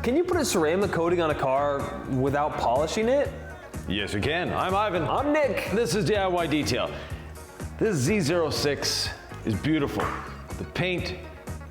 Can you put a ceramic coating on a car without polishing it? Yes, you can. I'm Ivan. I'm Nick. This is DIY Detail. This Z06 is beautiful. The paint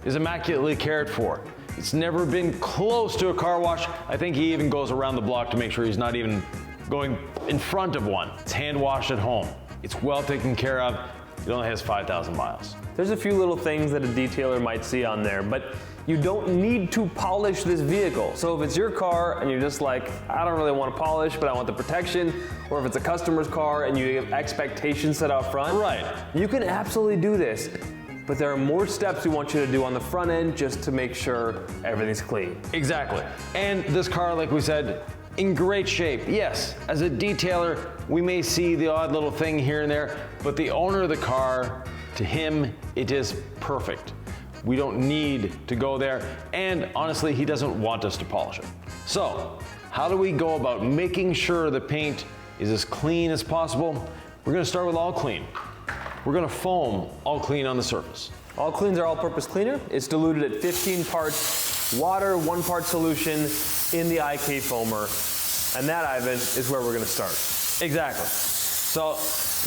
is immaculately cared for. It's never been close to a car wash. I think he even goes around the block to make sure he's not even going in front of one. It's hand washed at home. It's well taken care of. It only has 5,000 miles. There's a few little things that a detailer might see on there, but you don't need to polish this vehicle. So if it's your car and you're just like, I don't really want to polish, but I want the protection, or if it's a customer's car and you have expectations set out front, right, you can absolutely do this. But there are more steps we want you to do on the front end just to make sure everything's clean. Exactly. And this car, like we said, in great shape. Yes, as a detailer, we may see the odd little thing here and there, but the owner of the car, to him, it is perfect. We don't need to go there, and honestly, he doesn't want us to polish it. So, how do we go about making sure the paint is as clean as possible? We're gonna start with All Clean. We're gonna foam All Clean on the surface. All Clean's our all-purpose cleaner. It's diluted at 15 parts water, 1 part solution in the IK foamer. And that, Ivan, is where we're gonna start. Exactly. So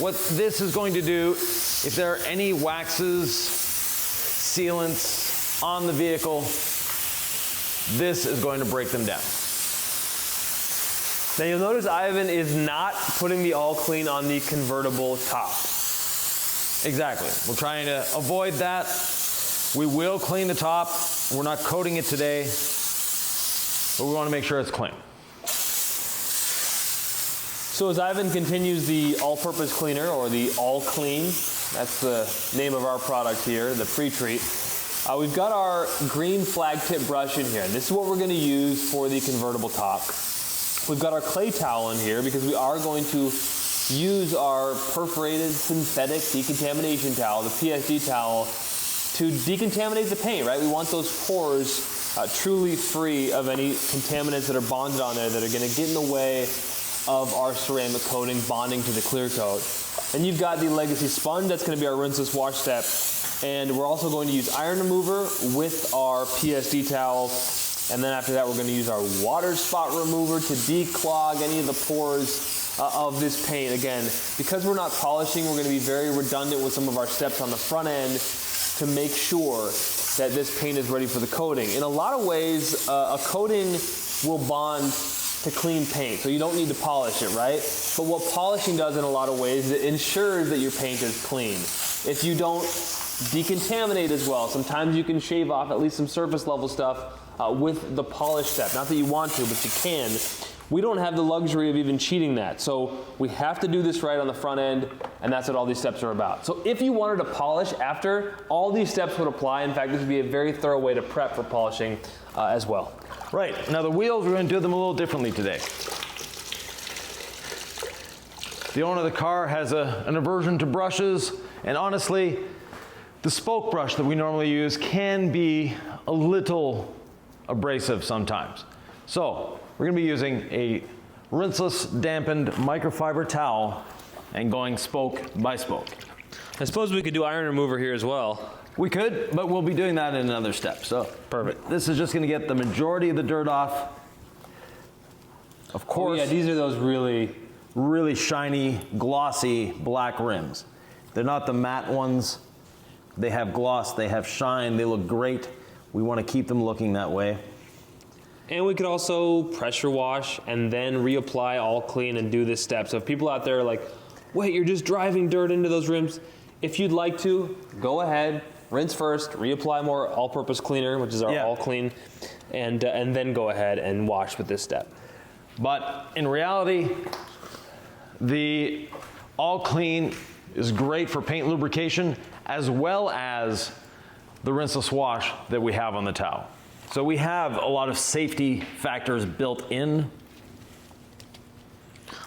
what this is going to do, if there are any waxes, sealants on the vehicle, this is going to break them down. Now you'll notice Ivan is not putting the All Clean on the convertible top. Exactly. We're trying to avoid that. We will clean the top. We're not coating it today, but we want to make sure it's clean. So as Ivan continues the all-purpose cleaner, or the All Clean, that's the name of our product here, the pre-treat, we've got our green flag tip brush in here. And this is what we're going to use for the convertible top. We've got our clay towel in here because we are going to use our perforated synthetic decontamination towel, the PSD towel, to decontaminate the paint, right? We want those pores truly free of any contaminants that are bonded on there that are going to get in the way of our ceramic coating bonding to the clear coat. And you've got the Legacy sponge, that's going to be our rinseless wash step. And we're also going to use iron remover with our PSD towel. And then after that, we're going to use our water spot remover to declog any of the pores of this paint. Again, because we're not polishing, we're going to be very redundant with some of our steps on the front end to make sure that this paint is ready for the coating. In a lot of ways, a coating will bond to clean paint, so you don't need to polish it, right? But what polishing does in a lot of ways, it ensures that your paint is clean. If you don't decontaminate as well, sometimes you can shave off at least some surface level stuff with the polish step. Not that you want to, but you can. We don't have the luxury of even cheating that. So we have to do this right on the front end, and that's what all these steps are about. So if you wanted to polish after, all these steps would apply. In fact, this would be a very thorough way to prep for polishing as well. Right, now the wheels, we're going to do them a little differently today. The owner of the car has an aversion to brushes, and honestly, the spoke brush that we normally use can be a little abrasive sometimes. So we're going to be using a rinseless, dampened microfiber towel and going spoke by spoke. I suppose we could do iron remover here as well. We could, but we'll be doing that in another step. So perfect. This is just going to get the majority of the dirt off. Of course. Oh yeah, these are those really shiny, glossy black rims. They're not the matte ones. They have gloss, they have shine, they look great. We want to keep them looking that way. And we could also pressure wash and then reapply All Clean and do this step. So if people out there are like, wait, you're just driving dirt into those rims. If you'd like to, go ahead, rinse first, reapply more all-purpose cleaner, which is our All Clean, and then go ahead and wash with this step. But in reality, the All Clean is great for paint lubrication as well as the rinseless wash that we have on the towel. So we have a lot of safety factors built in.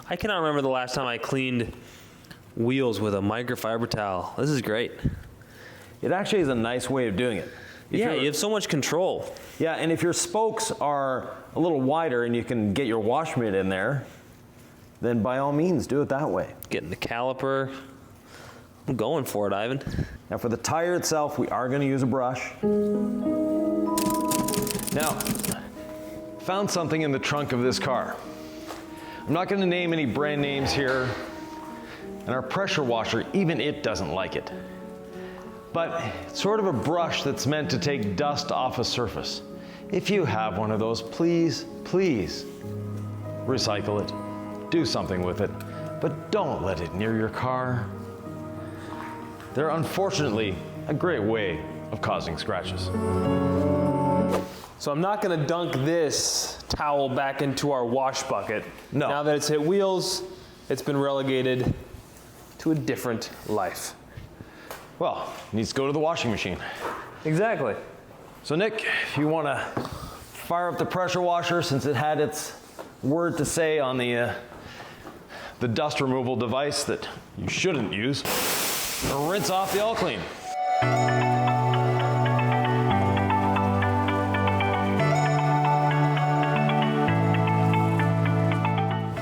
I cannot remember the last time I cleaned wheels with a microfiber towel. This is great. It actually is a nice way of doing it. You have so much control. Yeah, and if your spokes are a little wider and you can get your wash mitt in there, then by all means do it that way. Getting the caliper. I'm going for it, Ivan. Now for the tire itself, we are going to use a brush. Now, found something in the trunk of this car. I'm not going to name any brand names here, and our pressure washer, even it doesn't like it. But it's sort of a brush that's meant to take dust off a surface. If you have one of those, please, please recycle it. Do something with it, but don't let it near your car. They're unfortunately a great way of causing scratches. So I'm not gonna dunk this towel back into our wash bucket. No. Now that it's hit wheels, it's been relegated to a different life. Well, it needs to go to the washing machine. Exactly. So Nick, if you wanna fire up the pressure washer, since it had its word to say on the dust removal device that you shouldn't use, rinse off the all clean.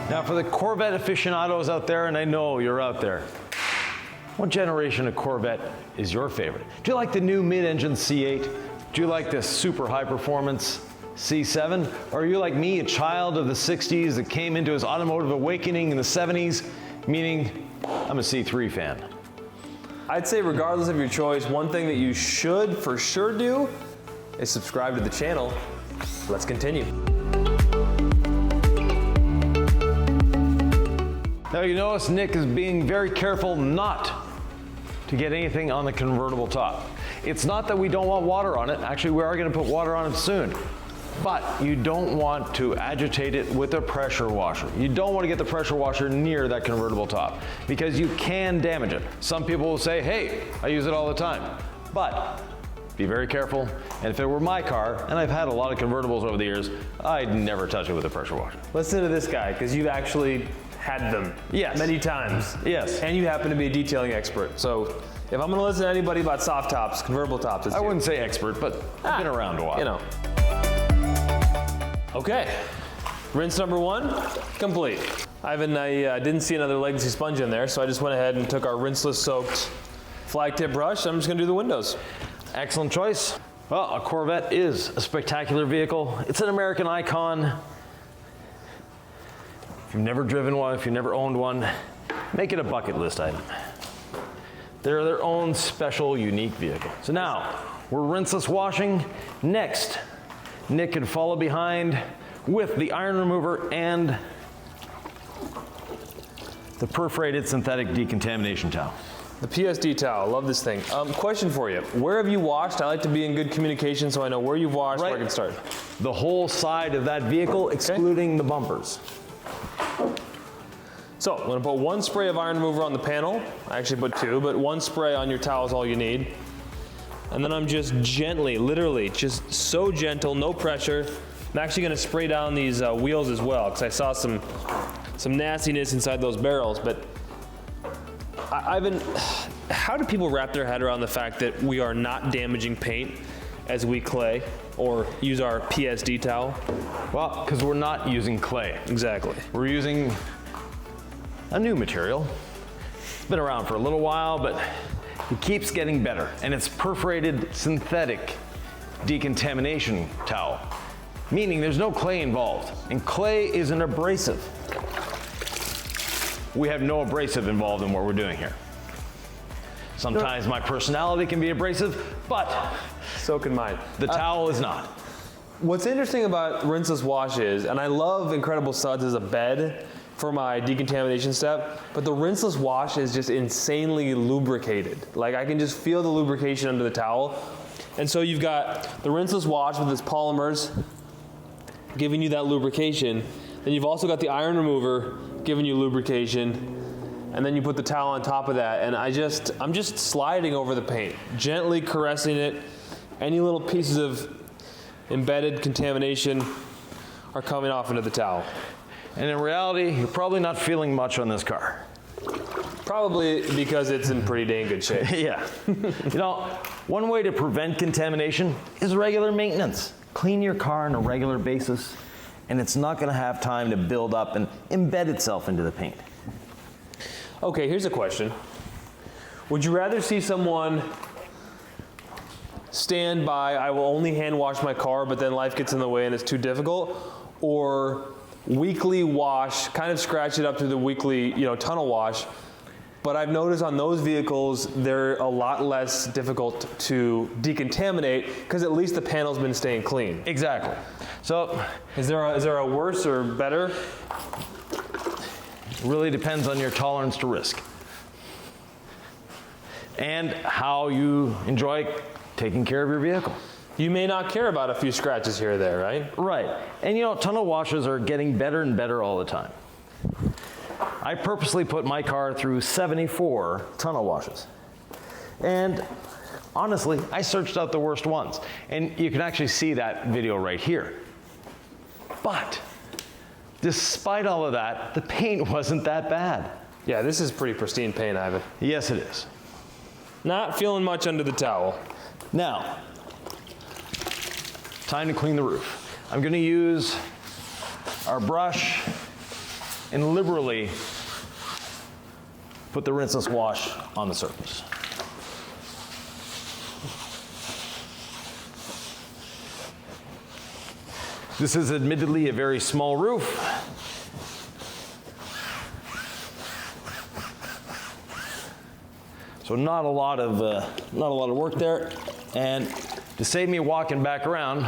Now for the Corvette aficionados out there, and I know you're out there, what generation of Corvette is your favorite? Do you like the new mid-engine C8? Do you like this super high performance C7? Or are you like me, a child of the 60s that came into his automotive awakening in the 70s, meaning I'm a C3 fan? I'd say regardless of your choice, one thing that you should for sure do is subscribe to the channel. Let's continue. Now you notice Nick is being very careful not to get anything on the convertible top. It's not that we don't want water on it. Actually, we are going to put water on it soon. But you don't want to agitate it with a pressure washer. You don't want to get the pressure washer near that convertible top because you can damage it. Some people will say, hey, I use it all the time. But be very careful. And if it were my car, and I've had a lot of convertibles over the years, I'd never touch it with a pressure washer. Listen to this guy, because you've actually had them many times. Yes. And you happen to be a detailing expert. So if I'm gonna listen to anybody about soft tops, convertible tops, it's I you. wouldn't say expert, but I've been around a while. You know. Okay, rinse number one, complete. Ivan, I didn't see another legacy sponge in there, so I just went ahead and took our rinseless soaked flag tip brush. I'm just gonna do the windows. Excellent choice. Well, a Corvette is a spectacular vehicle. It's an American icon. If you've never driven one, if you've never owned one, make it a bucket list item. They're their own special, unique vehicle. So now, we're rinseless washing. Next, Nick can follow behind with the iron remover and the perforated synthetic decontamination towel. The PSD towel, love this thing. Question for you, where have you washed? I like to be in good communication so I know where you've washed, where I can start. The whole side of that vehicle, excluding the bumpers. So I'm gonna put one spray of iron remover on the panel. I actually put two, but one spray on your towel is all you need. And then I'm just gently, literally, just so gentle, no pressure. I'm actually gonna spray down these wheels as well, because I saw some nastiness inside those barrels, but Ivan, how do people wrap their head around the fact that we are not damaging paint as we clay or use our PSD towel? Well, because we're not using clay. Exactly. We're using a new material. It's been around for a little while, but it keeps getting better. And it's perforated synthetic decontamination towel, meaning there's no clay involved. And clay is an abrasive. We have no abrasive involved in what we're doing here. Sometimes my personality can be abrasive, but so can mine. The towel is not. What's interesting about rinseless wash is, and I love Incredible Suds as a bed for my decontamination step, but the rinseless wash is just insanely lubricated. Like I can just feel the lubrication under the towel. And so you've got the rinseless wash with its polymers giving you that lubrication. Then you've also got the iron remover giving you lubrication. And then you put the towel on top of that. And I'm just sliding over the paint, gently caressing it. Any little pieces of embedded contamination are coming off into the towel. And in reality, you're probably not feeling much on this car. Probably because it's in pretty dang good shape. Yeah. You know, one way to prevent contamination is regular maintenance. Clean your car on a regular basis, and it's not gonna have time to build up and embed itself into the paint. Okay, here's a question. Would you rather see someone stand by, I will only hand wash my car, but then life gets in the way and it's too difficult, or weekly wash, kind of scratch it up to the weekly, tunnel wash. But I've noticed on those vehicles, they're a lot less difficult to decontaminate because at least the panel's been staying clean. Exactly. So, is there a worse or better? It really depends on your tolerance to risk and how you enjoy taking care of your vehicle. You may not care about a few scratches here or there, right? Right. And tunnel washes are getting better and better all the time. I purposely put my car through 74 tunnel washes. And honestly, I searched out the worst ones. And you can actually see that video right here. But despite all of that, the paint wasn't that bad. Yeah, this is pretty pristine paint, Ivan. Yes, it is. Not feeling much under the towel. Now, time to clean the roof. I'm going to use our brush and liberally put the rinseless wash on the surface. This is admittedly a very small roof. So not a lot of work there. And to save me walking back around,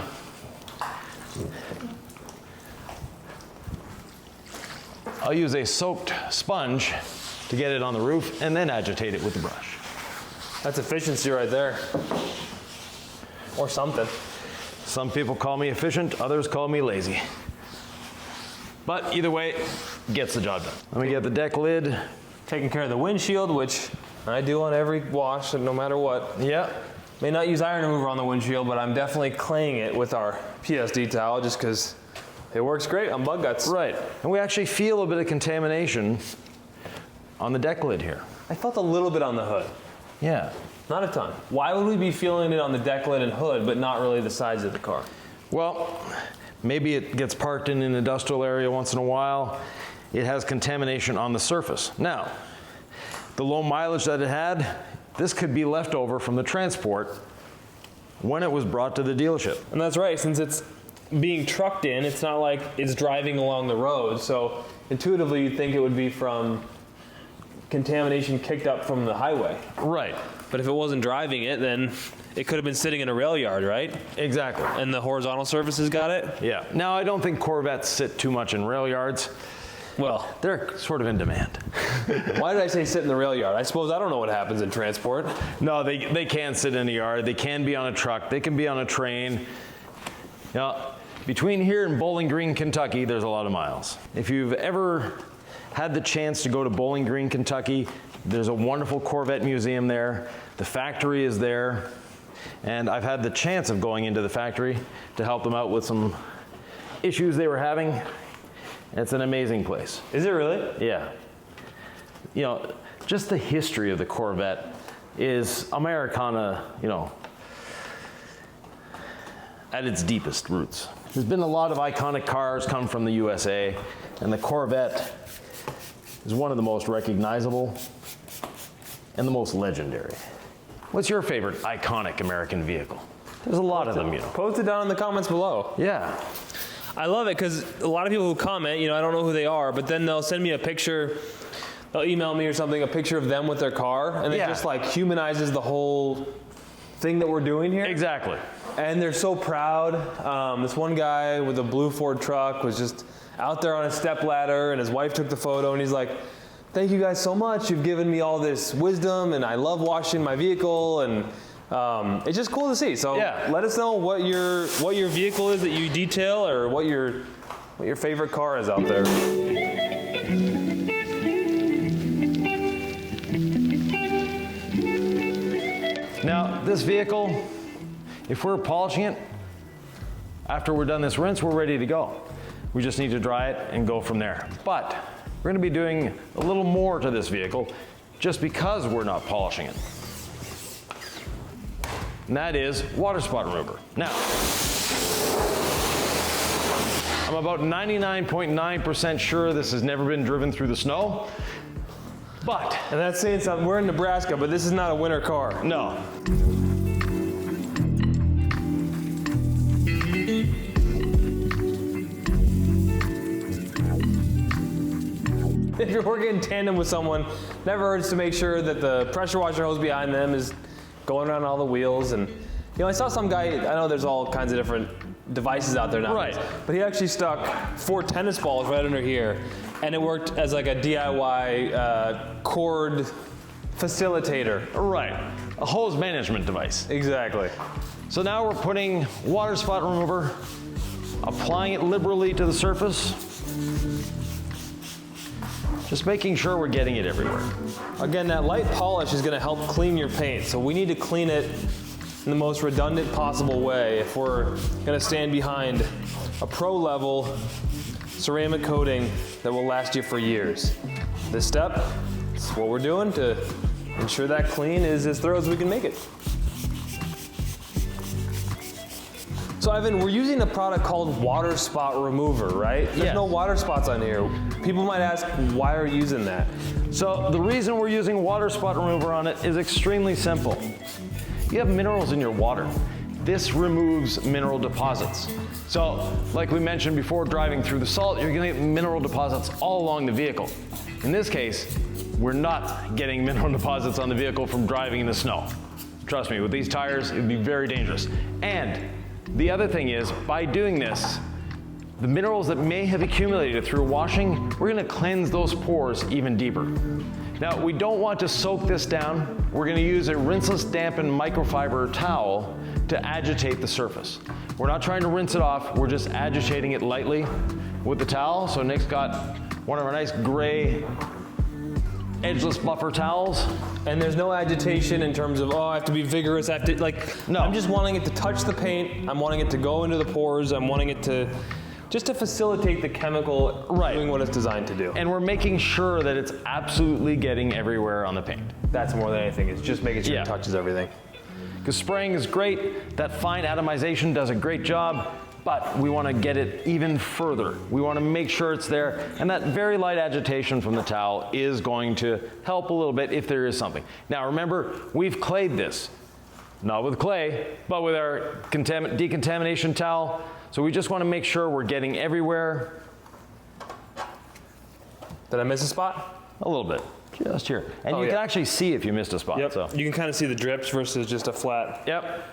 I'll use a soaked sponge to get it on the roof and then agitate it with the brush. That's efficiency right there. Or something. Some people call me efficient, others call me lazy. But either way, gets the job done. Let me get the deck lid. Taking care of the windshield, which I do on every wash, no matter what. Yeah. May not use iron remover on the windshield, but I'm definitely claying it with our PSD towel just because it works great on bug guts. Right. And we actually feel a bit of contamination on the deck lid here. I felt a little bit on the hood. Yeah. Not a ton. Why would we be feeling it on the deck lid and hood, but not really the sides of the car? Well, maybe it gets parked in an industrial area once in a while. It has contamination on the surface. Now, the low mileage that it had, this could be left over from the transport when it was brought to the dealership. And that's right, since it's being trucked in, it's not like it's driving along the road, so intuitively you'd think it would be from contamination kicked up from the highway. Right. But if it wasn't driving it, then it could have been sitting in a rail yard, right? Exactly. And the horizontal surfaces got it? Yeah. Now, I don't think Corvettes sit too much in rail yards. Well, they're sort of in demand. Why did I say sit in the rail yard? I suppose I don't know what happens in transport. No, they can sit in a yard. They can be on a truck. They can be on a train. Now, between here and Bowling Green, Kentucky, there's a lot of miles. If you've ever had the chance to go to Bowling Green, Kentucky, there's a wonderful Corvette museum there. The factory is there. And I've had the chance of going into the factory to help them out with some issues they were having. It's an amazing place. Is it really? Yeah. Just the history of the Corvette is Americana, at its deepest roots. There's been a lot of iconic cars come from the USA, and the Corvette is one of the most recognizable and the most legendary. What's your favorite iconic American vehicle? There's a lot of them, Post it down in the comments below. Yeah. I love it because a lot of people who comment, I don't know who they are, but then they'll send me a picture, they'll email me or something, a picture of them with their car, and it just like humanizes the whole thing that we're doing here. Exactly. And they're so proud. This one guy with a blue Ford truck was just out there on a step ladder, and his wife took the photo, and he's like, "Thank you guys so much. You've given me all this wisdom, and I love washing my vehicle." And it's just cool to see. So let us know what your vehicle is that you detail, or what your favorite car is out there. Now, this vehicle, if we're polishing it, after we're done this rinse, we're ready to go. We just need to dry it and go from there. But we're going to be doing a little more to this vehicle just because we're not polishing it. And that is water spot remover. Now, I'm about 99.9% sure this has never been driven through the snow. But, and that's saying something, we're in Nebraska, but this is not a winter car. No. if you're working in tandem with someone, never hurts to make sure that the pressure washer hose behind them is going around all the wheels. And I saw some guy, I know there's all kinds of different devices out there now, right? But he actually stuck 4 tennis balls right under here, and it worked as like a DIY cord facilitator. Right, a hose management device. Exactly. So now we're putting water spot remover, applying it liberally to the surface, just making sure we're getting it everywhere. Again, that light polish is going to help clean your paint, so we need to clean it in the most redundant possible way if we're going to stand behind a pro level ceramic coating that will last you for years. This step is what we're doing to ensure that clean is as thorough as we can make it. So Ivan, we're using a product called water spot remover, right? There's no water spots on here. People might ask, why are you using that? So the reason we're using water spot remover on it is extremely simple. You have minerals in your water. This removes mineral deposits. So, like we mentioned before, driving through the salt, you're gonna get mineral deposits all along the vehicle. In this case, we're not getting mineral deposits on the vehicle from driving in the snow. Trust me, with these tires, it'd be very dangerous. And the other thing is, by doing this, the minerals that may have accumulated through washing, we're gonna cleanse those pores even deeper. Now, we don't want to soak this down. We're gonna use a rinseless dampened microfiber towel to agitate the surface. We're not trying to rinse it off, we're just agitating it lightly with the towel. So Nick's got one of our nice gray edgeless buffer towels. And there's no agitation in terms of, I have to be vigorous, I have to, no. I'm just wanting it to touch the paint, I'm wanting it to go into the pores, I'm wanting it to, just to facilitate the chemical doing what it's designed to do. And we're making sure that it's absolutely getting everywhere on the paint. That's more than anything, it's just making sure it touches everything. Because spraying is great, that fine atomization does a great job, but we want to get it even further. We want to make sure it's there, and that very light agitation from the towel is going to help a little bit if there is something. Now remember, we've clayed this. Not with clay, but with our decontamination towel. So we just want to make sure we're getting everywhere. Did I miss a spot? A little bit, just here. And you can actually see if you missed a spot. Yep. So. You can kind of see the drips versus just a flat. Yep.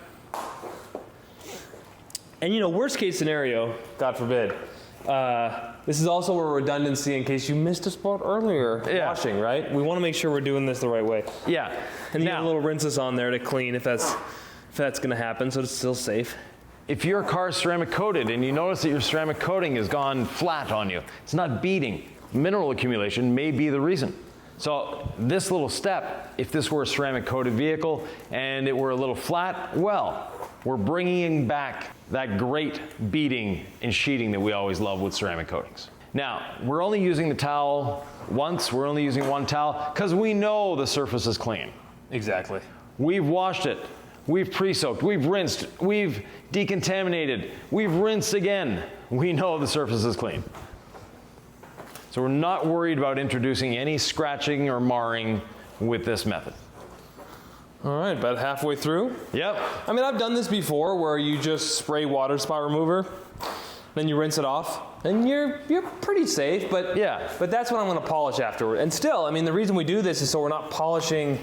And worst case scenario, God forbid, this is also a redundancy in case you missed a spot earlier washing, right? We want to make sure we're doing this the right way. Yeah. And you have a little rinses on there to clean if that's going to happen, so it's still safe. If your car is ceramic coated and you notice that your ceramic coating has gone flat on you, it's not beading, mineral accumulation may be the reason. So this little step, if this were a ceramic coated vehicle and it were a little flat, well, we're bringing back that great beading and sheeting that we always love with ceramic coatings. Now, we're only using the towel once, we're only using one towel because we know the surface is clean. Exactly. We've washed it, we've pre-soaked, we've rinsed, we've decontaminated, we've rinsed again. We know the surface is clean. So we're not worried about introducing any scratching or marring with this method. All right, about halfway through. Yep. I mean, I've done this before where you just spray water spot remover, then you rinse it off, and you're pretty safe, but that's what I'm gonna polish afterward. And still, I mean, the reason we do this is so we're not polishing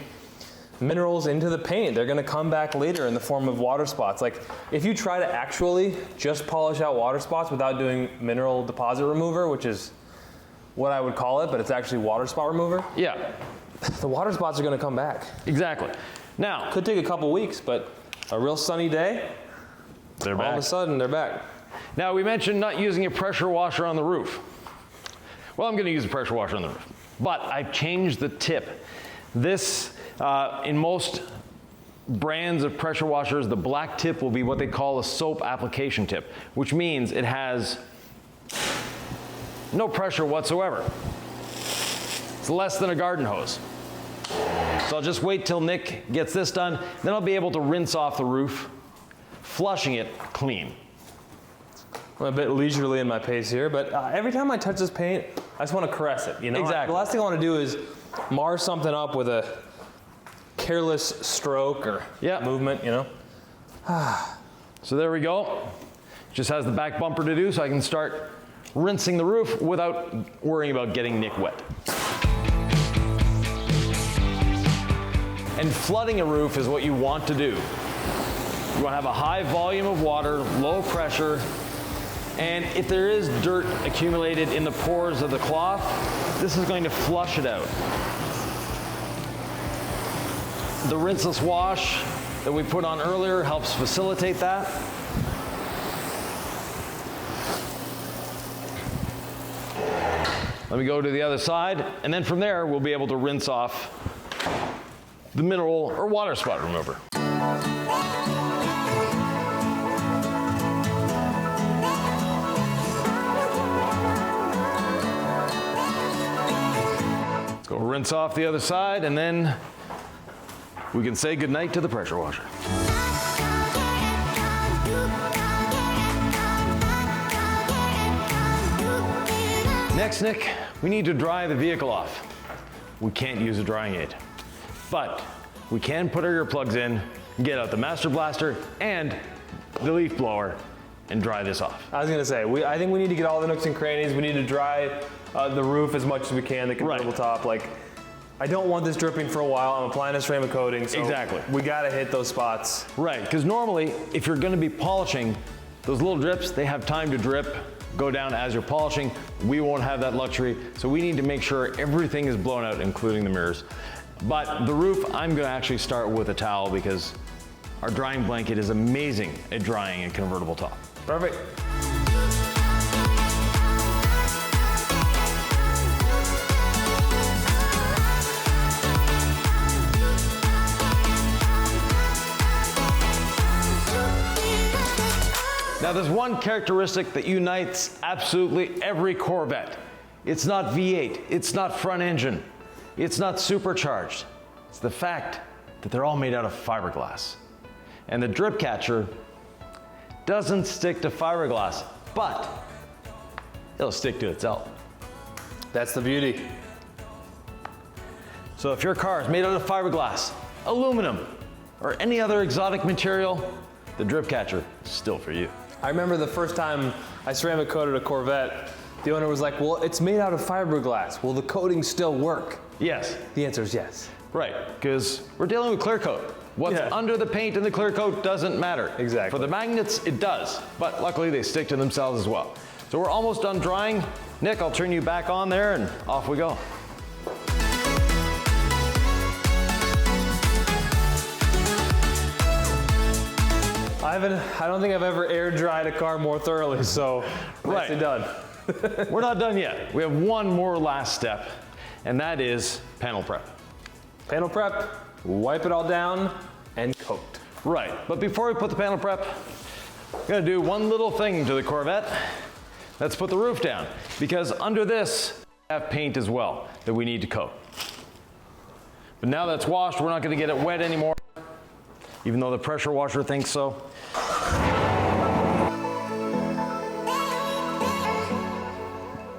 minerals into the paint. They're gonna come back later in the form of water spots. Like, if you try to actually just polish out water spots without doing mineral deposit remover, which is what I would call it, but it's actually water spot remover. Yeah. The water spots are gonna come back. Exactly. Now, could take a couple weeks, but a real sunny day, they're back. All of a sudden, they're back. Now, we mentioned not using a pressure washer on the roof. Well, I'm gonna use a pressure washer on the roof, but I've changed the tip. This, in most brands of pressure washers, the black tip will be what they call a soap application tip, which means it has no pressure whatsoever. It's less than a garden hose. So I'll just wait till Nick gets this done, then I'll be able to rinse off the roof, flushing it clean. I'm a bit leisurely in my pace here, but every time I touch this paint, I just want to caress it, Exactly. The last thing I want to do is mar something up with a careless stroke or movement, So there we go. Just has the back bumper to do, so I can start rinsing the roof without worrying about getting Nick wet. And flooding a roof is what you want to do. You want to have a high volume of water, low pressure, and if there is dirt accumulated in the pores of the cloth, this is going to flush it out. The rinseless wash that we put on earlier helps facilitate that. Let me go to the other side, and then from there we'll be able to rinse off the mineral or water spot remover. Let's go rinse off the other side, and then we can say goodnight to the pressure washer. Next, Nick, we need to dry the vehicle off. We can't use a drying aid, but we can put our earplugs in, get out the master blaster and the leaf blower, and dry this off. I was gonna say, I think we need to get all the nooks and crannies. We need to dry the roof as much as we can, the convertible top. Like, I don't want this dripping for a while. I'm applying a ceramic coating, so exactly. We gotta hit those spots. Right, because normally, if you're gonna be polishing, those little drips, they have time to drip, go down as you're polishing. We won't have that luxury, so we need to make sure everything is blown out, including the mirrors. But the roof, I'm gonna actually start with a towel because our drying blanket is amazing at drying a convertible top. Perfect. Now there's one characteristic that unites absolutely every Corvette. It's not V8, it's not front engine, it's not supercharged. It's the fact that they're all made out of fiberglass. And the drip catcher doesn't stick to fiberglass, but it'll stick to itself. That's the beauty. So if your car is made out of fiberglass, aluminum, or any other exotic material, the drip catcher is still for you. I remember the first time I ceramic coated a Corvette, the owner was like, well, it's made out of fiberglass. Will the coating still work? Yes. The answer is yes. Right, because we're dealing with clear coat. What's under the paint in the clear coat doesn't matter. Exactly. For the magnets, it does, but luckily they stick to themselves as well. So we're almost done drying. Nick, I'll turn you back on there and off we go. I don't think I've ever air dried a car more thoroughly, so nicely done. We're not done yet. We have one more last step, and that is panel prep. Panel prep, wipe it all down, and coat. Right, but before we put the panel prep, we're gonna do one little thing to the Corvette. Let's put the roof down, because under this, we have paint as well that we need to coat. But now that's washed, we're not gonna get it wet anymore, even though the pressure washer thinks so.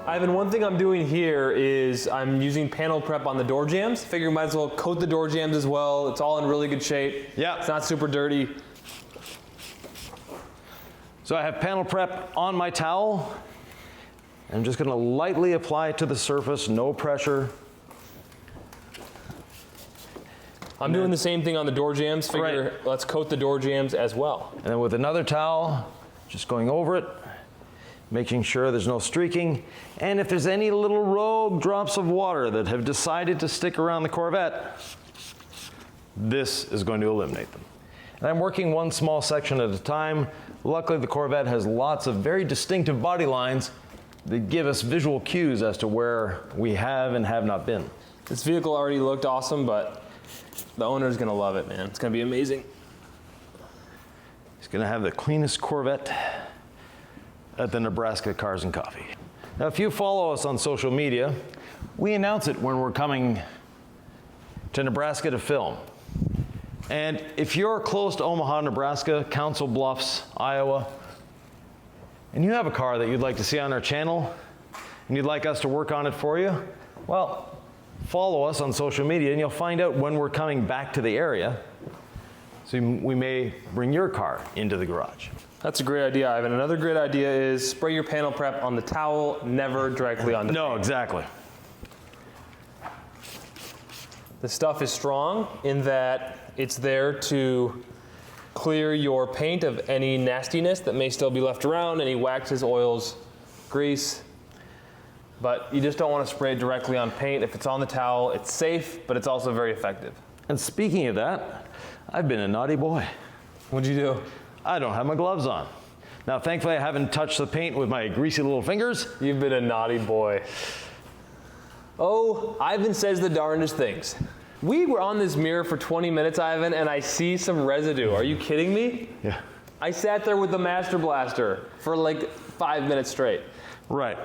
Ivan, one thing I'm doing here is I'm using panel prep on the door jambs. Figure might as well coat the door jambs as well. It's all in really good shape. Yeah. It's not super dirty. So I have panel prep on my towel. I'm just gonna lightly apply it to the surface, no pressure. I'm doing the same thing on the door jambs. Figure let's coat the door jambs as well. And then with another towel, just going over it, making sure there's no streaking. And if there's any little rogue drops of water that have decided to stick around the Corvette, this is going to eliminate them. And I'm working one small section at a time. Luckily, the Corvette has lots of very distinctive body lines that give us visual cues as to where we have and have not been. This vehicle already looked awesome, but the owner's gonna love it, man. It's gonna be amazing. He's gonna have the cleanest Corvette at the Nebraska Cars and Coffee. Now, if you follow us on social media, we announce it when we're coming to Nebraska to film. And if you're close to Omaha, Nebraska, Council Bluffs, Iowa, and you have a car that you'd like to see on our channel, and you'd like us to work on it for you, well, follow us on social media and you'll find out when we're coming back to the area. So we may bring your car into the garage. That's a great idea, Ivan. Another great idea is spray your panel prep on the towel, never directly on the No, paint. exactly. The stuff is strong in that it's there to clear your paint of any nastiness that may still be left around, any waxes, oils, grease. But you just don't want to spray it directly on paint. If it's on the towel, it's safe, but it's also very effective. And speaking of that, I've been a naughty boy. What'd you do? I don't have my gloves on. Now, thankfully, I haven't touched the paint with my greasy little fingers. You've been a naughty boy. Oh, Ivan says the darndest things. We were on this mirror for 20 minutes, Ivan, and I see some residue. Are you kidding me? Yeah. I sat there with the Master Blaster for like 5 minutes straight. Right.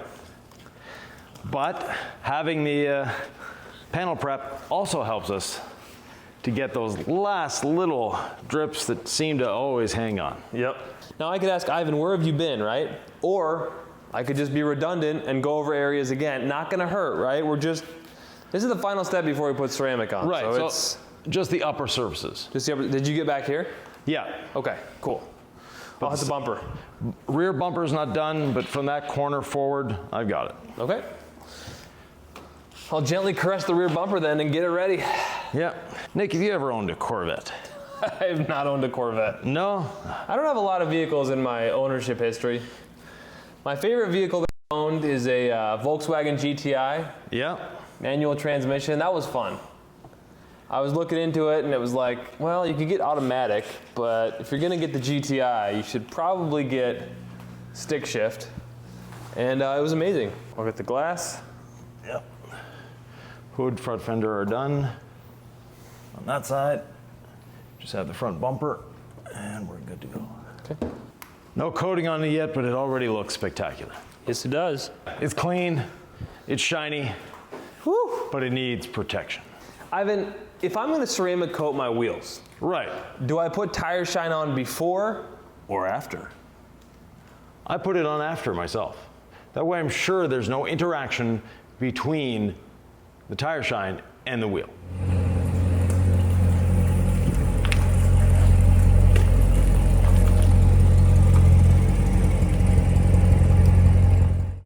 But having the panel prep also helps us to get those last little drips that seem to always hang on. Yep. Now I could ask Ivan, where have you been, right? Or I could just be redundant and go over areas again. Not gonna hurt, right? This is the final step before we put ceramic on. Right, So, so just the upper surfaces. just the upper, did you get back here? Yeah. Okay, cool. I'll hit the bumper. Rear bumper's not done, but from that corner forward, I've got it. Okay. I'll gently caress the rear bumper then and get it ready. Yeah. Nick, have you ever owned a Corvette? I have not owned a Corvette. No? I don't have a lot of vehicles in my ownership history. My favorite vehicle that I owned is a Volkswagen GTI. Yeah. Manual transmission. That was fun. I was looking into it and it was like, well, you could get automatic, but if you're gonna get the GTI, you should probably get stick shift. And it was amazing. I'll get the glass. Yep. Hood, front fender are done. On that side, just have the front bumper, and we're good to go. Okay. No coating on it yet, but it already looks spectacular. Yes, it does. It's clean, it's shiny, Whew. but it needs protection. Ivan, if I'm gonna ceramic coat my wheels, Right. do I put tire shine on before or after? I put it on after myself. That way I'm sure there's no interaction between the tire shine and the wheel.